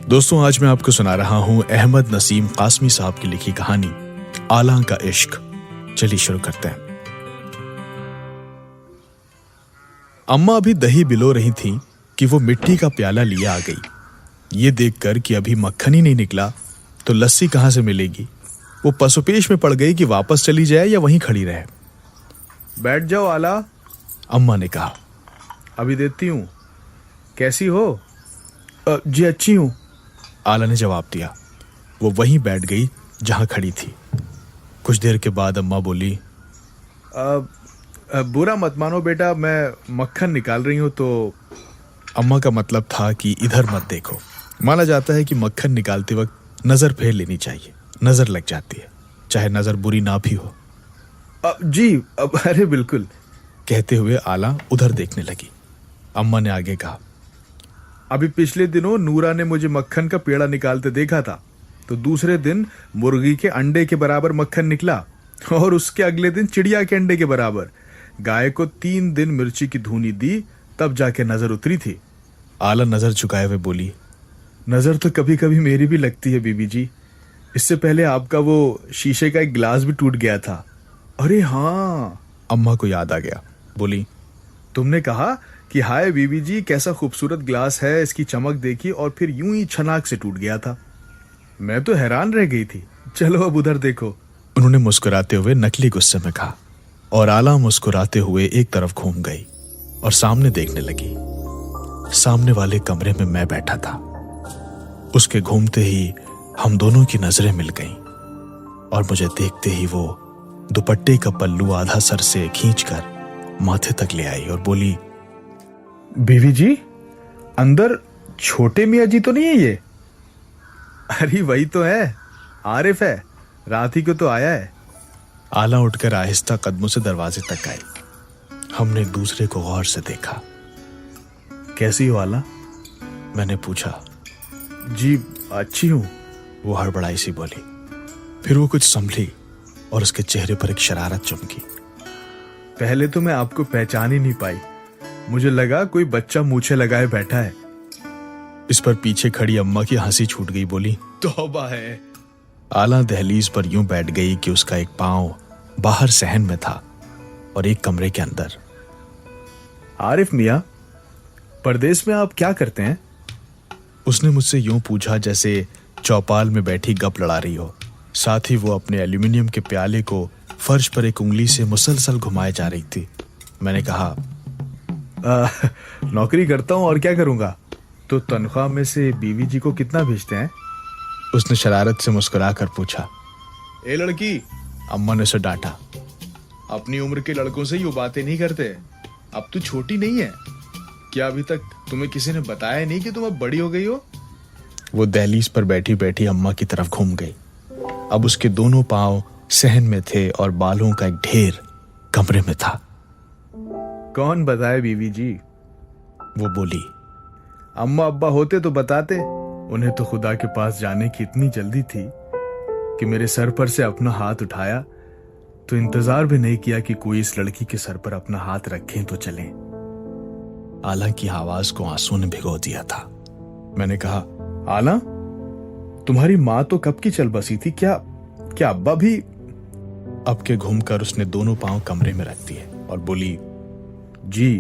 दोस्तों, आज मैं आपको सुना रहा हूं अहमद नसीम कासमी साहब की लिखी कहानी आला का इश्क। चलिए शुरू करते हैं। अम्मा अभी दही बिलो रही थी कि वो मिट्टी का प्याला लिए आ गई। ये देखकर कि अभी मक्खन ही नहीं निकला तो लस्सी कहां से मिलेगी, वो पसोपेश में पड़ गई कि वापस चली जाए या वहीं खड़ी रहे। बैठ जाओ आला, अम्मा ने कहा। अभी देती हूँ। कैसी हो? जी अच्छी हूँ, आला ने जवाब दिया। वो वहीं बैठ गई जहां खड़ी थी। कुछ देर के बाद अम्मा बोली, बुरा मत मानो बेटा, मैं मक्खन निकाल रही हूँ तो। अम्मा का मतलब था कि इधर मत देखो। माना जाता है कि मक्खन निकालते वक्त नजर फेर लेनी चाहिए, नजर लग जाती है, चाहे नजर बुरी ना भी हो। जी अरे बिल्कुल, कहते हुए आला उधर देखने लगी। अम्मा ने आगे कहा, अभी पिछले दिनों नूरा ने मुझे मक्खन का पेड़ा निकालते देखा था, तो दूसरे दिन मुर्गी के अंडे के बराबर मक्खन निकला और उसके अगले दिन चिड़िया के अंडे के बराबर। गाय को 3 दिन मिर्ची की धूनी दी, तब जाके नजर उतरी थी। आला नजर झुकाए हुए बोली, नजर तो कभी कभी मेरी भी लगती है बीबी जी। इससे पहले आपका वो शीशे का एक गिलास भी टूट गया था। अरे हाँ, अम्मा को याद आ गया। बोली, तुमने कहा कि हाय बीबी जी कैसा खूबसूरत ग्लास है, इसकी चमक देखी, और फिर यूं ही छनाक से टूट गया था। मैं तो हैरान रह गई थी। चलो अब उधर देखो, उन्होंने मुस्कुराते हुए नकली गुस्से में कहा। और आला मुस्कुराते हुए एक तरफ घूम गई और सामने देखने लगी। सामने वाले कमरे में मैं बैठा था। उसके घूमते ही हम दोनों की नजरें मिल गईं और मुझे देखते ही वो दुपट्टे का पल्लू आधा सर से खींचकर माथे तक ले आई और बोली, बीवी जी अंदर छोटे मियाँ जी तो नहीं है ये? अरे वही तो है, आरिफ है, रात ही को तो आया है। आला उठकर आहिस्ता कदमों से दरवाजे तक आई। हमने एक दूसरे को गौर से देखा। कैसी हो आला? मैंने पूछा। जी अच्छी हूं, वो हड़बड़ाई सी बोली। फिर वो कुछ संभली और उसके चेहरे पर एक शरारत चमकी। पहले तो मैं आपको पहचान ही नहीं पाई, मुझे लगा कोई बच्चा मूछे लगाए बैठा है। इस पर पीछे खड़ी अम्मा की हंसी छूट गई। बोली, तौबा है। आला दहलीज पर यूं बैठ गई कि उसका एक पांव बाहर सहन में था और एक कमरे के अंदर। आरिफ मियाँ, परदेश में आप क्या करते हैं? उसने मुझसे यूं पूछा जैसे चौपाल में बैठी गप लड़ा रही हो। साथ ही वो अपने एल्यूमिनियम के प्याले को फर्श पर एक उंगली से मुसलसल घुमाए जा रही थी। मैंने कहा, नौकरी करता हूं और क्या करूंगा। तो तनख्वाह में से बीवी जी को कितना भेजते हैं? उसने शरारत से मुस्कुरा कर पूछा। ए लड़की, अम्मा ने उसे डांटा। अपनी उम्र के लड़कों से यूं बातें नहीं करते। अब तू छोटी नहीं है क्या? अभी तक तुम्हें किसी ने बताया नहीं कि तुम अब बड़ी हो गई हो? वो दहलीज पर बैठी बैठी अम्मा की तरफ घूम गई। अब उसके दोनों पांव सहन में थे और बालों का एक ढेर कमरे में था। कौन बताए बीवी जी? वो बोली, अम्मा अब्बा होते तो बताते। उन्हें तो खुदा के पास जाने की इतनी जल्दी थी कि मेरे सर पर से अपना हाथ उठाया तो इंतजार भी नहीं किया कि कोई इस लड़की के सर पर अपना हाथ रखें तो चलें। आला की आवाज को आंसू ने भिगो दिया था। मैंने कहा, आला, तुम्हारी माँ तो कब की चल बसी थी, क्या अब्बा भी? अब के घूमकर उसने दोनों पांव कमरे में रख दिए और बोली, जी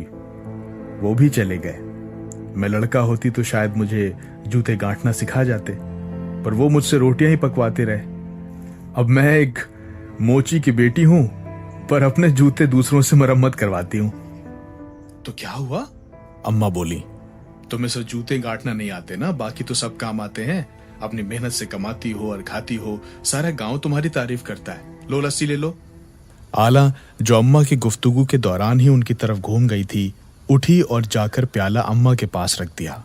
वो भी चले गए। मैं लड़का होती तो शायद मुझे जूते गांठना सिखा जाते, पर वो मुझसे रोटियां ही पकवाते रहे। अब मैं एक मोची की बेटी हूं, पर अपने जूते दूसरों से मरम्मत करवाती हूं। तो क्या हुआ? अम्मा बोली, तुम्हें सिर्फ जूते गांठना नहीं आते ना, बाकी तो सब काम आते हैं। अपनी मेहनत से कमाती हो और खाती हो, सारा गांव तुम्हारी तारीफ करता है। लो लस्सी ले लो। आला, जो अम्मा की गुफ्तगू के दौरान ही उनकी तरफ घूम गई थी, उठी और जाकर प्याला अम्मा के पास रख दिया।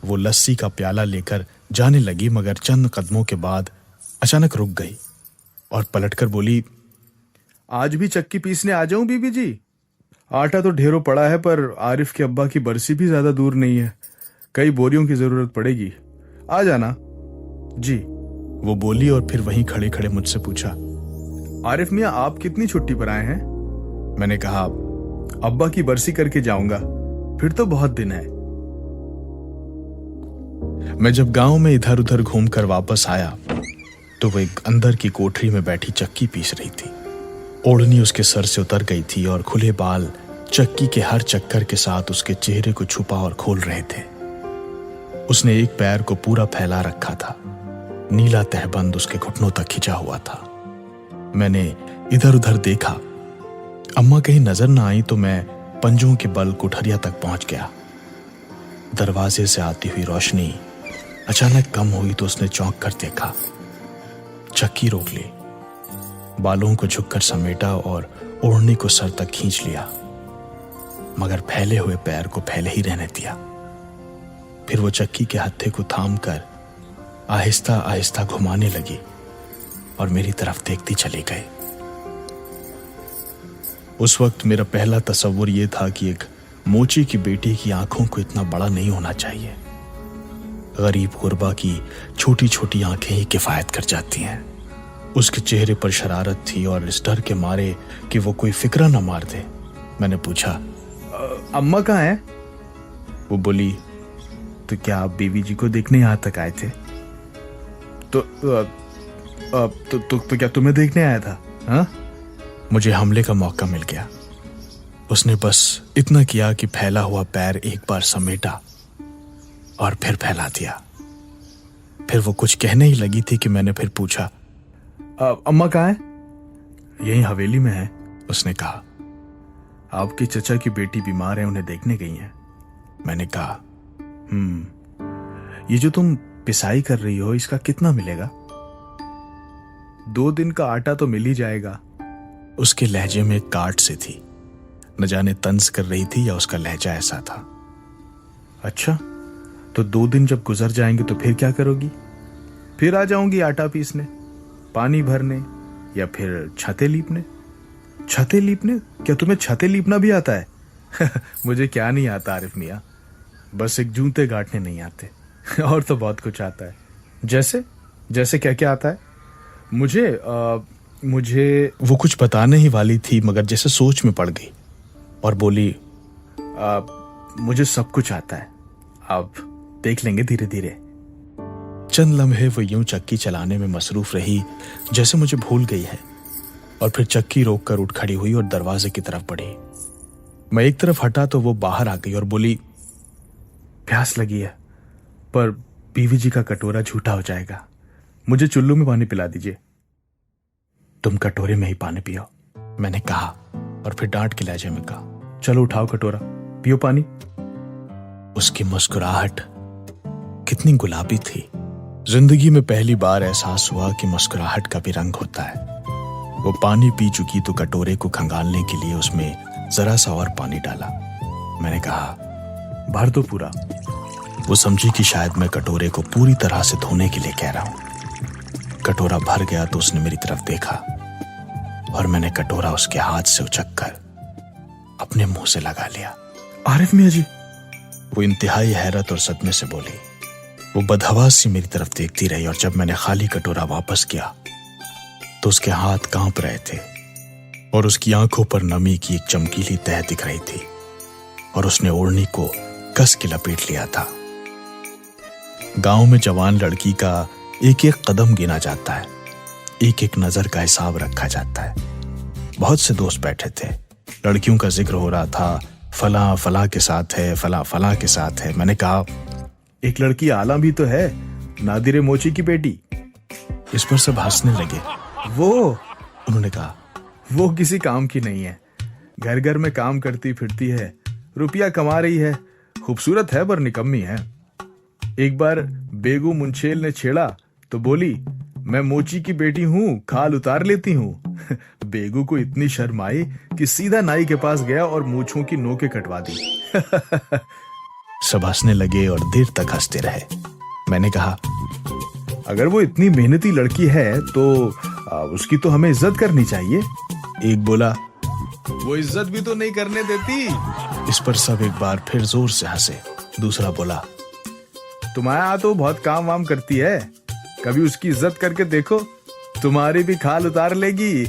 वो लस्सी का प्याला लेकर जाने लगी, मगर चंद कदमों के बाद अचानक रुक गई और पलटकर बोली, आज भी चक्की पीसने आ जाऊं बीबी जी? आटा तो ढेरों पड़ा है, पर आरिफ के अब्बा की बरसी भी ज्यादा दूर नहीं है। कई बोरियों की जरूरत पड़ेगी, आ जाना। जी, वो बोली और फिर वहीं खड़े खड़े मुझसे पूछा, आरिफ मियाँ आप कितनी छुट्टी पर आए हैं? मैंने कहा, अब्बा की बरसी करके जाऊंगा, फिर तो बहुत दिन है। मैं जब गांव में इधर उधर घूमकर वापस आया तो वो एक अंदर की कोठरी में बैठी चक्की पीस रही थी। ओढ़नी उसके सर से उतर गई थी और खुले बाल चक्की के हर चक्कर के साथ उसके चेहरे को छुपा और खोल रहे थे। उसने एक पैर को पूरा फैला रखा था। नीला तहबंद उसके घुटनों तक खिंचा हुआ था। मैंने इधर उधर देखा। अम्मा कहीं नजर ना आई तो मैं पंजों के बल कुठरिया तक पहुंच गया। दरवाजे से आती हुई रोशनी अचानक कम हुई तो उसने चौंक कर देखा। चक्की रोक ली, बालों को झुककर समेटा और ओढ़नी को सर तक खींच लिया, मगर फैले हुए पैर को फैले ही रहने दिया। फिर वो चक्की के हत्थे को थामकर आहिस्ता आहिस्ता घुमाने लगी और मेरी तरफ देखती चली गई। उस वक्त मेरा पहला तस्वुर यह था कि एक मोची की बेटी की आंखों को इतना बड़ा नहीं होना चाहिए। गरीब गुरबा की छोटी छोटी आंखें ही किफायत कर जाती हैं। उसके चेहरे पर शरारत थी और इस डर के मारे कि वो कोई फिक्रा ना मार दे, मैंने पूछा, अम्मा कहाँ है? वो बोली, तो क्या आप बीवी जी को देखने यहां तक आए थे? तो क्या तुम्हें देखने आया था? हाँ? मुझे हमले का मौका मिल गया। उसने बस इतना किया कि फैला हुआ पैर एक बार समेटा और फिर फैला दिया। फिर वो कुछ कहने ही लगी थी कि मैंने फिर पूछा, अम्मा कहाँ है? यहीं हवेली में है, उसने कहा। आपके चचा की बेटी बीमार है, उन्हें देखने गई हैं। मैंने कहा, ये जो तुम पिसाई कर रही हो इसका कितना मिलेगा? 2 दिन का आटा तो मिल ही जाएगा। उसके लहजे में काट से थी। न जाने तंज कर रही थी या उसका लहजा ऐसा था। अच्छा, तो 2 दिन जब गुजर जाएंगे तो फिर क्या करोगी? फिर आ जाऊंगी आटा पीसने, पानी भरने या फिर छतें लीपने। छतें लीपने? क्या तुम्हें छतें लीपना भी आता है? मुझे क्या नहीं आता आरिफ मियां, बस एक जूते गांठने नहीं आते। और तो बहुत कुछ आता है। जैसे क्या क्या आता है? मुझे वो कुछ बताने ही वाली थी मगर जैसे सोच में पड़ गई और बोली, मुझे सब कुछ आता है, अब देख लेंगे धीरे धीरे। चंद लम्हे वो यूं चक्की चलाने में मसरूफ रही जैसे मुझे भूल गई है, और फिर चक्की रोककर उठ खड़ी हुई और दरवाजे की तरफ बढ़ी। मैं एक तरफ हटा तो वो बाहर आ गई और बोली, प्यास लगी है, पर बीवी जी का कटोरा झूठा हो जाएगा, मुझे चुल्लू में पानी पिला दीजिए। तुम कटोरे में ही पानी पियो, मैंने कहा, और फिर डांट के लहजे में कहा, चलो उठाओ कटोरा, पियो पानी। उसकी मुस्कुराहट कितनी गुलाबी थी। जिंदगी में पहली बार एहसास हुआ कि मुस्कुराहट का भी रंग होता है। वो पानी पी चुकी तो कटोरे को खंगालने के लिए उसमें जरा सा और पानी डाला। मैंने कहा, भर दो पूरा। वो समझी कि शायद मैं कटोरे को पूरी तरह से धोने के लिए कह रहा हूं। कटोरा भर गया तो उसने मेरी तरफ देखा और मैंने कटोरा उसके हाथ से उचककर अपने मुंह से लगा लिया। आरिफ मियां जी, वो इंतहाई हैरत और सदमे से बोली। वो बदहवास सी मेरी तरफ देखती रही और जब मैंने खाली कटोरा वापस किया तो उसके हाथ कांप रहे थे और उसकी आंखों पर नमी की एक चमकीली तह दिख रही थी और उसने ओढ़नी को कस के लपेट लिया था। गांव में जवान लड़की का एक एक कदम गिना जाता है, एक एक नजर का हिसाब रखा जाता है। बहुत से दोस्त बैठे थे, लड़कियों का जिक्र हो रहा था, फला फला के साथ है, फला फला के साथ है। मैंने कहा, एक लड़की आला भी तो है, नादिरे मोची की बेटी। इस पर सब हंसने लगे। वो, उन्होंने कहा, वो किसी काम की नहीं है, घर घर में काम करती फिरती है, रुपया कमा रही है, खूबसूरत है पर निकम्मी है। एक बार बेगू मुंशेल ने छेड़ा तो बोली, मैं मोची की बेटी हूं, खाल उतार लेती हूं। बेगू को इतनी शर्म आई कि सीधा नाई के पास गया और मूंछों की नोकें कटवा दी। सब हंसने लगे और देर तक हंसते रहे। मैंने कहा, अगर वो इतनी मेहनती लड़की है तो उसकी तो हमें इज्जत करनी चाहिए। एक बोला, वो इज्जत भी तो नहीं करने देती। इस पर सब एक बार फिर जोर से हंसे। दूसरा बोला, तुम्हारे यहाँ तो बहुत काम वाम करती है, कभी उसकी इज्जत करके देखो, तुम्हारी भी खाल उतार लेगी।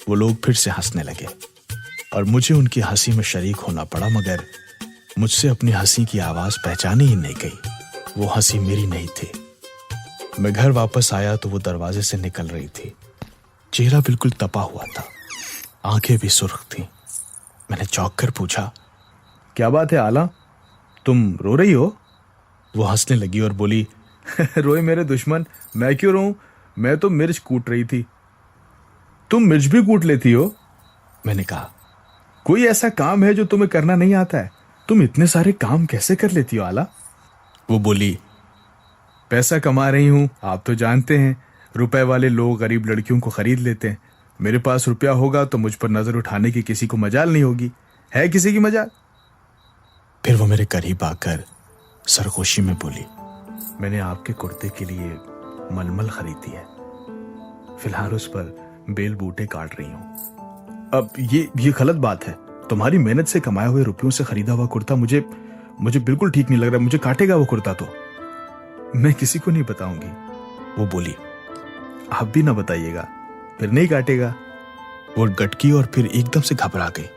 वो लोग फिर से हंसने लगे और मुझे उनकी हंसी में शरीक होना पड़ा, मगर मुझसे अपनी हंसी की आवाज पहचानी ही नहीं गई। वो हंसी मेरी नहीं थी। मैं घर वापस आया तो वो दरवाजे से निकल रही थी। चेहरा बिल्कुल तपा हुआ था, आंखें भी सुर्ख थी। मैंने चौंक कर पूछा, क्या बात है आला, तुम रो रही हो? वो हंसने लगी और बोली, रोए मेरे दुश्मन, मैं क्यों रोऊं? मैं तो मिर्च कूट रही थी। तुम मिर्च भी कूट लेती हो? मैंने कहा, कोई ऐसा काम है जो तुम्हें करना नहीं आता है? तुम इतने सारे काम कैसे कर लेती हो आला? वो बोली, पैसा कमा रही हूं, आप तो जानते हैं, रुपए वाले लोग गरीब लड़कियों को खरीद लेते हैं। मेरे पास रुपया होगा तो मुझ पर नजर उठाने की किसी को मजाल नहीं होगी। है किसी की मजाल? फिर वो मेरे करीब आकर सरगोशी में बोली, मैंने आपके कुर्ते के लिए मलमल खरीदी है, फिलहाल उस पर बेल बूटे काट रही हूं। अब ये गलत बात है। तुम्हारी मेहनत से कमाए हुए रुपयों से खरीदा हुआ कुर्ता मुझे बिल्कुल ठीक नहीं लग रहा। मुझे काटेगा वो कुर्ता तो। मैं किसी को नहीं बताऊंगी, वो बोली। आप भी ना बताइएगा, फिर नहीं काटेगा। वो गटकी और फिर एकदम से घबरा गई।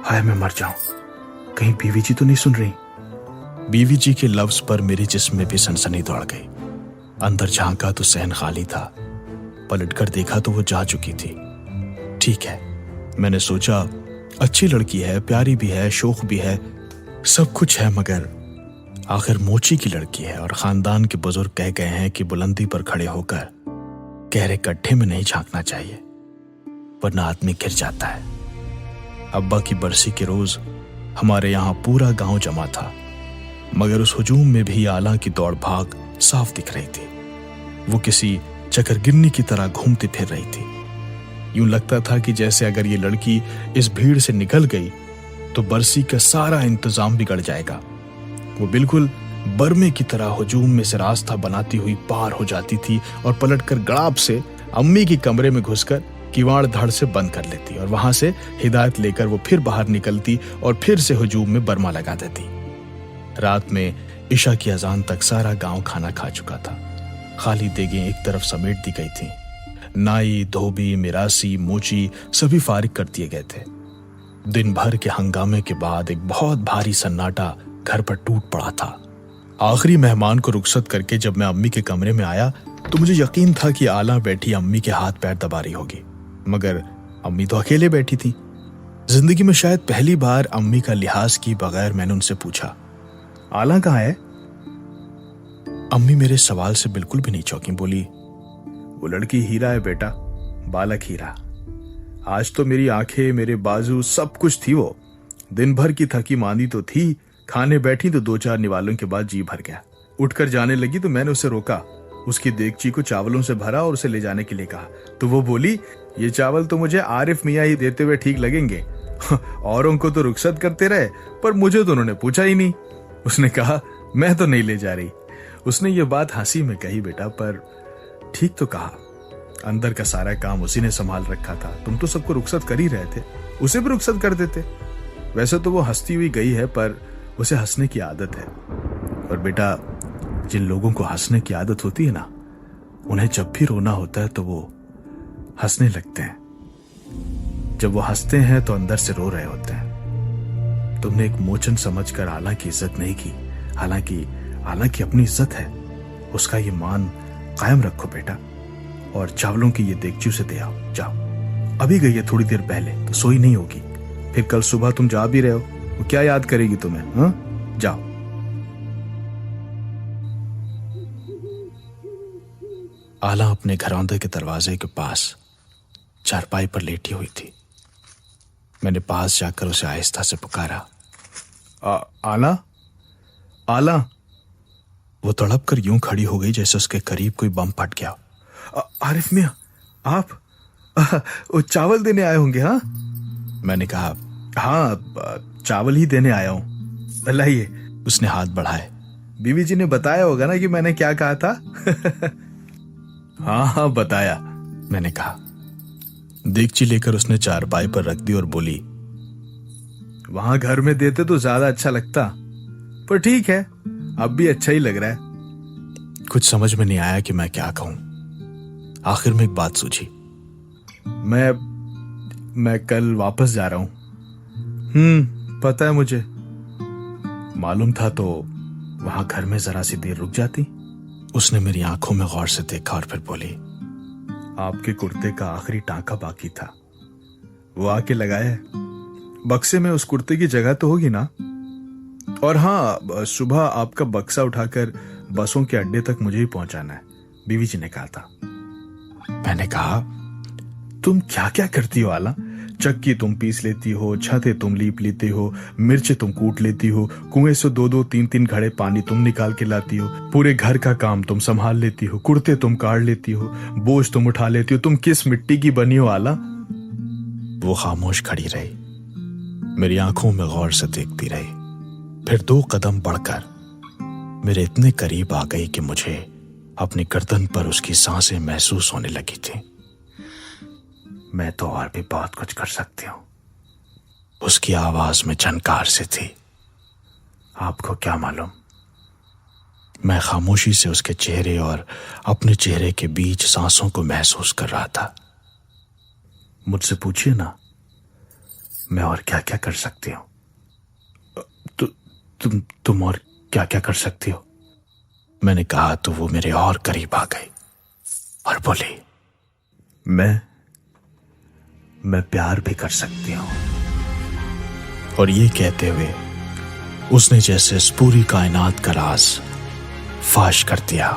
हाय मैं मर जाऊं, कहीं बीवी जी तो नहीं सुन रही? बीवी जी के लफ्ज पर मेरे जिस्म में भी सनसनी दौड़ गई। अंदर झांका तो सहन खाली था, पलटकर देखा तो वो जा चुकी थी। ठीक है, मैंने सोचा, अच्छी लड़की है, प्यारी भी है, शौक भी है, सब कुछ है, मगर आखिर मोची की लड़की है और खानदान के बुजुर्ग कह गए हैं कि बुलंदी पर खड़े होकर गहरे गड्ढे में नहीं झांकना चाहिए, वरना आदमी गिर जाता है। अब्बा की बरसी के रोज हमारे यहां पूरा गांव जमा था, मगर उस हुजूम में भी आला की दौड़ भाग साफ दिख रही थी। वो किसी चकरगिन्नी की तरह घूमती फिर रही थी। यूं लगता था कि जैसे अगर ये लड़की इस भीड़ से निकल गई तो बरसी का सारा इंतजाम बिगड़ जाएगा। वो बिल्कुल बर्मे की तरह हुजूम में से रास्ता बनाती हुई पार हो जाती थी और पलटकर गड़ाप से अम्मी के कमरे में घुसकर किवाड़ धड़ से बंद कर लेती और वहां से हिदायत लेकर वो फिर बाहर निकलती और फिर से हुजूम में बर्मा लगा देती। रात में इशा की अजान तक सारा गांव खाना खा चुका था। खाली देगें एक तरफ समेट दी गई थीं। नाई, धोबी, मिरासी, मोची सभी फारिग कर दिए गए थे। दिन भर के हंगामे के बाद एक बहुत भारी सन्नाटा घर पर टूट पड़ा था। आखिरी मेहमान को रुखसत करके जब मैं अम्मी के कमरे में आया तो मुझे यकीन था कि आला बैठी अम्मी के हाथ पैर दबा रही होगी, मगर अम्मी तो अकेले बैठी थी। जिंदगी में शायद पहली बार अम्मी का लिहाज की बगैर मैंने उनसे पूछा, आला कहाँ है? अम्मी मेरे सवाल से बिल्कुल भी नहीं चौंकी। बोली, वो लड़की हीरा है बेटा, बालक हीरा। आज तो मेरी आंखें, मेरे बाजू, सब कुछ थी। वो दिन भर की थकी मांदी तो थी, खाने बैठी तो 2-4 निवालों के बाद जी भर गया। उठकर जाने लगी तो मैंने उसे रोका, उसकी देगची को चावलों से भरा और उसे ले जाने के लिए कहा तो वो बोली, ये चावल तो मुझे आरिफ मियाँ ही देते हुए ठीक लगेंगे। औरों को तो रुखसत करते रहे, पर मुझे तो उन्होंने पूछा ही नहीं। उसने कहा, मैं तो नहीं ले जा रही। उसने ये बात हंसी में कही बेटा, पर ठीक तो कहा। अंदर का सारा काम उसी ने संभाल रखा था। तुम तो सबको रुखसत कर ही रहे थे, उसे भी रुखसत कर देते। वैसे तो वो हंसती हुई गई है, पर उसे हंसने की आदत है। और बेटा, जिन लोगों को हंसने की आदत होती है ना, उन्हें जब भी रोना होता है तो वो हंसने लगते हैं। जब वो हंसते हैं तो अंदर से रो रहे होते हैं। तुमने एक मोचन समझकर आला की इज्जत नहीं की, हालांकि आला की अपनी इज्जत है, उसका ये मान कायम रखो बेटा। और चावलों की ये देगची से दे आओ, जाओ। अभी गई है थोड़ी देर पहले, तो सोई नहीं होगी। फिर कल सुबह तुम जा भी रहे हो, वो क्या याद करेगी तुम्हें? हाँ, जाओ। आला अपने घरौंदे के दरवाजे के पास चारपाई पर लेटी हुई थी। मैंने पास जाकर उसे आहिस्ता से पुकारा, आला, आला। वो तड़प कर यूं खड़ी हो गई जैसे उसके करीब कोई बम फट गया। आरिफ मियां, आप वो चावल देने आए होंगे? हाँ, मैंने कहा, हाँ चावल ही देने आया हूं, लाइए। उसने हाथ बढ़ाए। बीवी जी ने बताया होगा ना कि मैंने क्या कहा था? हाँ हाँ बताया, मैंने कहा। देगची लेकर उसने चारपाई पर रख दी और बोली, वहां घर में देते तो ज्यादा अच्छा लगता, पर ठीक है, अब भी अच्छा ही लग रहा है। कुछ समझ में नहीं आया कि मैं क्या कहूं। आखिर में एक बात सूझी। मैं कल वापस जा रहा हूं। पता है मुझे। मालूम था तो वहां घर में जरा सी देर रुक जाती। उसने मेरी आंखों में गौर से देखा और फिर बोली, आपके कुर्ते का आखिरी टांका बाकी था, वो आके लगाया है। बक्से में उस कुर्ते की जगह तो होगी ना? और हाँ, सुबह आपका बक्सा उठाकर बसों के अड्डे तक मुझे ही पहुंचाना है, बीवी जी ने कहा था। मैंने कहा, तुम क्या क्या करती हो आला? चक्की तुम पीस लेती हो, छतें तुम लीप लेती हो, मिर्चे तुम कूट लेती हो, कुएं से 2-2, 3-3 घड़े पानी तुम निकाल के लाती हो, पूरे घर का काम तुम संभाल लेती हो, कुर्ते तुम काट लेती हो, बोझ तुम उठा लेती हो। तुम किस मिट्टी की बनी हो आला? वो खामोश खड़ी रही, मेरी आंखों में गौर से देखती रही, फिर 2 कदम बढ़कर मेरे इतने करीब आ गई कि मुझे अपनी गर्दन पर उसकी सांसें महसूस होने लगी थी। मैं तो और भी बहुत कुछ कर सकती हूँ। उसकी आवाज में झनकार से थी। आपको क्या मालूम? मैं खामोशी से उसके चेहरे और अपने चेहरे के बीच सांसों को महसूस कर रहा था। मुझसे पूछिए ना, मैं और क्या क्या कर सकती हूँ? तुम और क्या क्या कर सकती हो? मैंने कहा तो वो मेरे और करीब आ गई और बोली, मैं प्यार भी कर सकती हूँ। और ये कहते हुए उसने जैसे इस पूरी कायनात का राज फाश कर दिया।